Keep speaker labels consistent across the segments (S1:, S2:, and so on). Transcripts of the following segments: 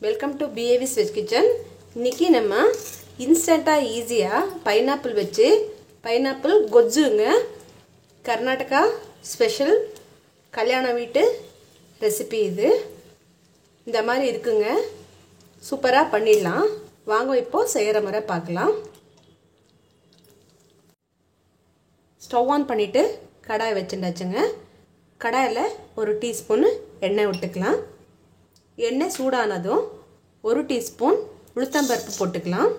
S1: Welcome to BAV's Veg Kitchen. இன்னைக்கு நம்ம இன்ஸ்டன்ட்டா ஈஸியா பைனாப்பிள் வச்சு பைனாப்பிள் கொஜ்ஜுங்க கர்நாடகா ஸ்பெஷல் கல்யாண வீட்டு ரெசிபி இது. இந்த மாதிரி இருக்குங்க. சூப்பரா பண்ணிடலாம். வாங்க இப்போ செய்யற முறை பார்க்கலாம். ஸ்டவ் ஆன் பண்ணிட்டு கடாய் வச்சிட்டாச்சுங்க. கடாயில ஒரு டீஸ்பூன் எண்ணெய் விட்டுக்கலாம். எண்ணெய் சூடானதும் ஒரு டீஸ்பூன் உளுத்தம்பருப்பு போட்டுக்கலாம்.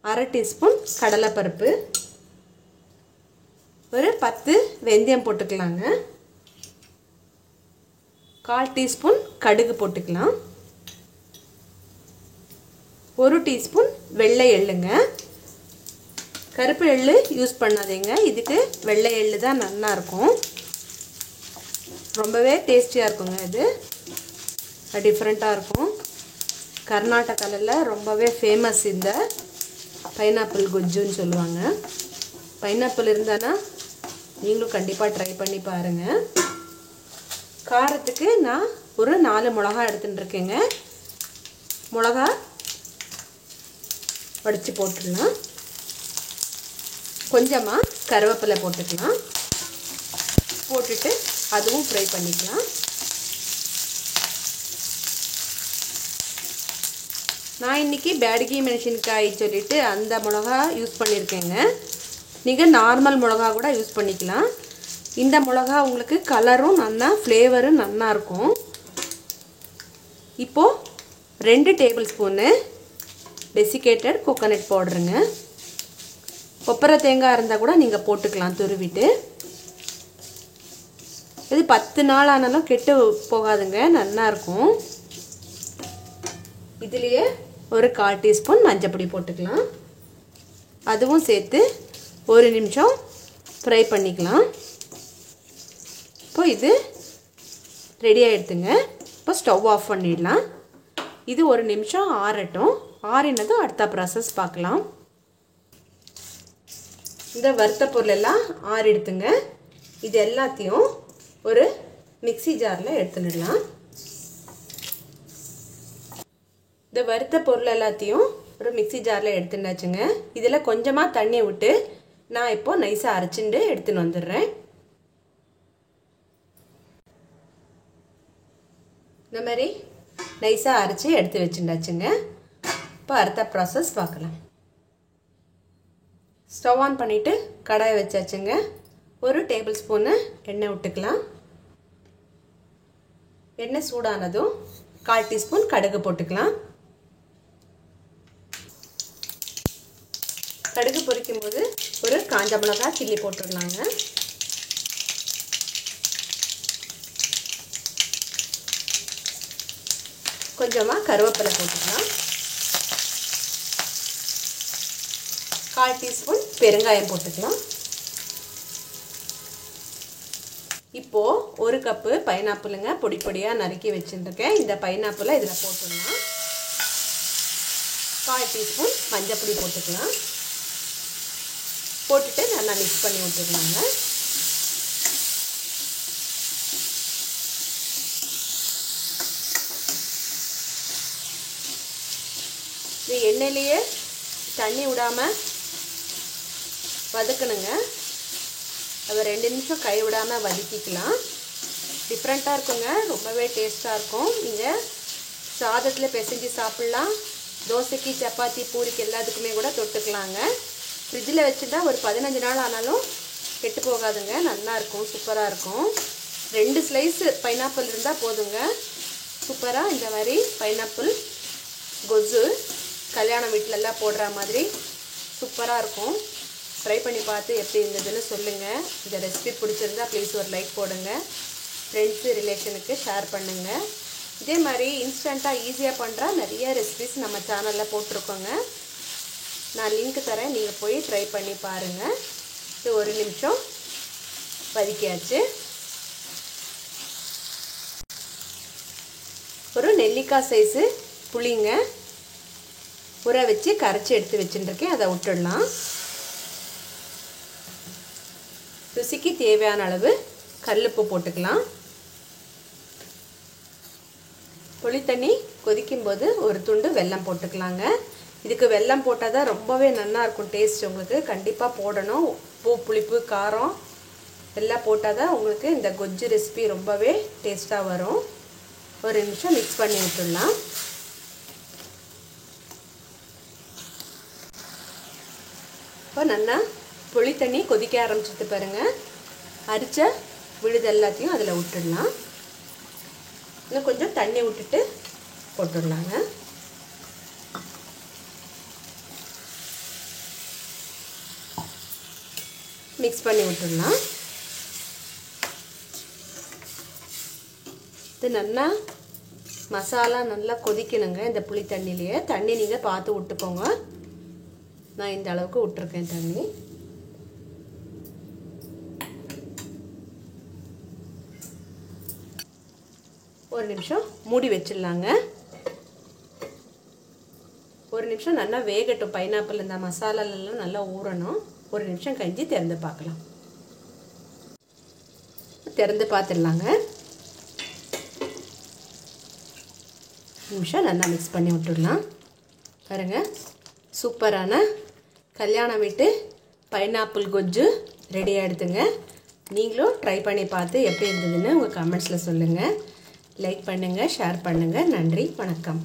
S1: அரை டீஸ்பூன் கடலைப்பருப்பு, ஒரு 10 வெந்தயம் போட்டுக்கலாங்க. 1/4 டீஸ்பூன் கடுகு போட்டுக்கலாம். ஒரு டீஸ்பூன் வெள்ளை எள்ளுங்க. கருப்பு எள்ளு யூஸ் பண்ணாதீங்க, இதுக்கு வெள்ளை எள்ளு தான் நல்லா இருக்கும். ரொம்பவே டேஸ்டியாக இருக்குங்க. இது டிஃப்ரெண்ட்டாக இருக்கும். கர்நாடகாவில் ரொம்பவே ஃபேமஸ் இந்த பைனாப்பிள் கொஜ்ஜுன்னு சொல்லுவாங்க. பைனாப்பிள் இருந்தானா நீங்களும் கண்டிப்பாக ட்ரை பண்ணி பாருங்கள். காரத்துக்கு நான் ஒரு 4 மிளகா எடுத்துகிட்டு இருக்கேங்க. மிளகா வடித்து போட்டுடலாம். கொஞ்சமாக கருவேப்பிலை போட்டுக்கலாம். போட்டுட்டு அதுவும் ஃப்ரை பண்ணிக்கலாம். நான் இன்றைக்கி பேடகி மெணசின்காய் சொல்லிவிட்டு அந்த மிளகா யூஸ் பண்ணியிருக்கேங்க. நீங்கள் நார்மல் மிளகா கூட யூஸ் பண்ணிக்கலாம். இந்த மிளகா உங்களுக்கு கலரும் நல்லா ஃப்ளேவரும் நல்லா இருக்கும். இப்போது 2 டேபிள் ஸ்பூனு டெசிகேட்டட் கோகோனட் பவுடருங்க. கொப்பரை தேங்காய் இருந்தால் கூட நீங்கள் போட்டுக்கலாம் துருவிட்டு. இது 10 நாள் ஆனாலும் கெட்டு போகாதுங்க, நல்லா இருக்கும். இதுலேயே ஒரு 1/4 டீஸ்பூன் மஞ்சப்பொடி போட்டுக்கலாம். அதுவும் சேர்த்து ஒரு நிமிஷம் ஃப்ரை பண்ணிக்கலாம். இப்போ இது ரெடி ஆகிடுதுங்க. இப்போ ஸ்டவ் ஆஃப் பண்ணிடலாம். இது ஒரு நிமிஷம் ஆறட்டும். ஆறினதும் அடுத்த ப்ராசஸ் பார்க்கலாம். இந்த வறுத்த பொருள் எல்லாம் ஆறிடுதுங்க. இது எல்லாத்தையும் ஒரு மிக்ஸி ஜாரில் எடுத்துடலாம். இந்த வறுத்த பொருள் எல்லாத்தையும் ஒரு மிக்ஸி ஜாரில் எடுத்துட்டாச்சுங்க. இதில் கொஞ்சமாக தண்ணி விட்டு நான் இப்போ நைஸாக அரைச்சிட்டு எடுத்துன்னு வந்துடுறேன். இந்த மாதிரி நைஸாக அரைச்சி எடுத்து வச்சுட்டாச்சுங்க. இப்போ அடுத்த ப்ராசஸ் பார்க்கலாம். ஸ்டவ் ஆன் பண்ணிவிட்டு கடாயை வச்சாச்சுங்க. ஒரு டேபிள் ஸ்பூனு எண்ணெய் விட்டுக்கலாம். எண்ணெய் சூடானதும் 1/4 டீஸ்பூன் கடுகு போட்டுக்கலாம். கடுகு பொரிக்கும் போது ஒரு காஞ்ச மிளகாய் கிள்ளி போட்டுடலாங்க. கொஞ்சமாக கருவேப்பிலை போட்டுக்கலாம். 1/4 டீஸ்பூன் பெருங்காயம் போட்டுக்கலாம். இப்போது ஒரு கப்பு பைனாப்பிளுங்க பொடி பொடியாக நறுக்கி வச்சுருக்கேன். இந்த பைனாப்பிளை இதில் போட்டுடலாம். 1/4 டீஸ்பூன் மஞ்சப்பொடி போட்டுக்கலாம். போட்டுட்டு நல்லா மிக்ஸ் பண்ணி விட்டுக்கலாங்க. இது எண்ணெயிலேயே தண்ணி விடாமல் வதக்கணுங்க. அதை 2 நிமிஷம் கை விடாமல் வதக்கிக்கலாம். டிஃப்ரெண்ட்டாக இருக்குங்க, ரொம்பவே டேஸ்ட்டாக இருக்கும். நீங்கள் சாதத்தில் பிசைஞ்சு சாப்பிட்லாம். தோசைக்கு, சப்பாத்தி, பூரிக்கு எல்லாத்துக்குமே கூட தொட்டுக்கலாங்க. ஃப்ரிட்ஜில் வச்சுட்டா ஒரு 15 நாள் ஆனாலும் கெட்டு போகாதுங்க, நல்லா இருக்கும், சூப்பராக இருக்கும். 2 ஸ்லைஸ் பைனாப்பிள் இருந்தால் போதுங்க. சூப்பராக இந்த மாதிரி பைனாப்பிள் கொஜ்ஜு கல்யாண வீட்டிலலாம் போடுற மாதிரி சூப்பராக இருக்கும். ட்ரை பண்ணி பார்த்து எப்படி இருந்ததுன்னு சொல்லுங்கள். இந்த ரெசிபி பிடிச்சிருந்தா ப்ளீஸ் ஒரு லைக் போடுங்க. ஃப்ரெண்ட்ஸு ரிலேஷனுக்கு ஷேர் பண்ணுங்கள். இதே மாதிரி இன்ஸ்டண்ட்டாக ஈஸியாக பண்ணுற நிறைய ரெசிபிஸ் நம்ம சேனலில் போட்டிருக்கோங்க. நான் லிங்க் தரேன், நீங்கள் போய் ட்ரை பண்ணி பாருங்கள். இது ஒரு நிமிஷம் வதக்கியாச்சு. ஒரு நெல்லிக்காய் சைஸு புளிங்க ஊற வச்சு கரைச்சி எடுத்து வச்சுட்டுருக்கேன், அதை விட்டுடலாம். ருசிக்கு தேவையான அளவு கல்லுப்பு போட்டுக்கலாம். புளி தண்ணி கொதிக்கும்போது ஒரு துண்டு வெல்லம் போட்டுக்கலாங்க. இதுக்கு வெல்லம் போட்டால் தான் ரொம்பவே நல்லா இருக்கும் டேஸ்ட். உங்களுக்கு கண்டிப்பாக போடணும். உப்பு, புளிப்பு, காரம் எல்லாம் போட்டால் தான் உங்களுக்கு இந்த கொஜ்ஜு ரெசிபி ரொம்பவே டேஸ்ட்டாக வரும். ஒரு நிமிஷம் மிக்ஸ் பண்ணி விட்டுடலாம். இப்போ நல்லா புளி தண்ணி கொதிக்க ஆரம்பிச்சிட்டு பாருங்கள். அரிச்ச விழுது எல்லாத்தையும் அதில் விட்டுடலாம். இன்னும் கொஞ்சம் தண்ணி விட்டுட்டு போட்டுடலாங்க. மிக்ஸ் பண்ணி விட்டுடலாம். இது நல்லா மசாலா நல்லா கொதிக்கணுங்க. இந்த புளி தண்ணியிலேயே தண்ணி நீங்கள் பார்த்து விட்டுக்கோங்க. நான் இந்த அளவுக்கு விட்டுருக்கேன் தண்ணி. ஒரு நிமிஷம் மூடி வச்சிடலாங்க. ஒரு நிமிஷம் நல்லா வேகட்டும். பைனாப்பிள் இந்த மசாலாலெல்லாம் நல்லா ஊறணும். ஒரு நிமிஷம் கழிஞ்சு திறந்து பார்க்கலாம். திறந்து பார்த்துடலாங்க. நிமிஷம் நல்லா மிக்ஸ் பண்ணி விட்டுடலாம். பாருங்க, சூப்பரான கல்யாண வீட்டு பைனாப்பிள் கொஜ்ஜு ரெடி ஆகிடுதுங்க. நீங்களும் ட்ரை பண்ணி பார்த்து எப்படி இருந்ததுன்னு உங்கள் கமெண்ட்ஸில் சொல்லுங்கள். லைக் பண்ணுங்கள், ஷேர் பண்ணுங்கள். நன்றி, வணக்கம்.